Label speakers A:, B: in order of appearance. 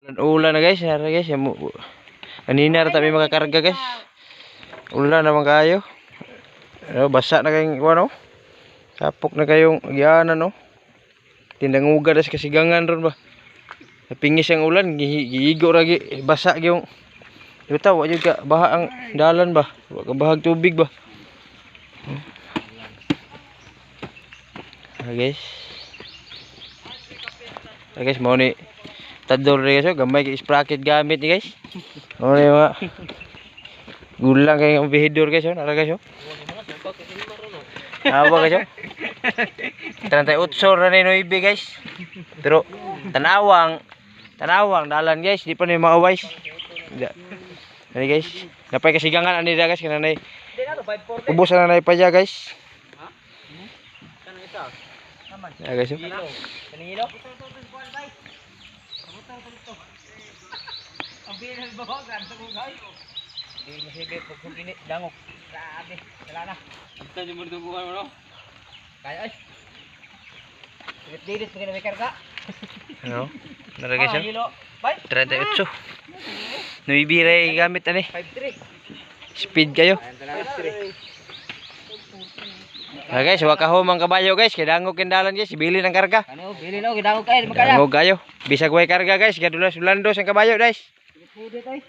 A: Ulan na guys, nara guys. Kanina rin tayo makakarga guys. Ulan naman kayo. Basa na kayong ano. Kapok na kayong giyanan no. Tindanguga na sa kasigangan ron ba. Napingis ang ulan, gihigo lagi, basa yung yuta, wa jud ka baha ang dalan ba. Wa ka bahag tubig ba. Guys. Guys, mo ni tador guys, gamay kay sprocket gamit ni guys. Mo ni mga gulang kay ang behidor guys, nara guys. Awa guys. 38 ra ni 9 guys. Pero tanawang dalan guys, di pa ni maaway. Ani guys, napay kasigangan ani da guys kananay. Ubos na nay pa ja guys. Ha? Kanang isa. Naman. Ya guys. Kanilo. Ang bilis ba gan sa guys? Di masibit pag kumpini dangog. Grabe, wala na. Ito di mo dubuhan mo no. Kaya ay. Dirit pag may karga. Ano? Nalagay siya. 38. Nuibire gamit ani. 53. Speed kayo. Ah guys, wakaho mang kabayo guys, kidangog kindalan guys, bili ng karga. Ano, bili no, kidangog kayo, makaya. Dangog kayo. Bisag way karga guys, gadulas ulandos ang kabayo guys. Guys.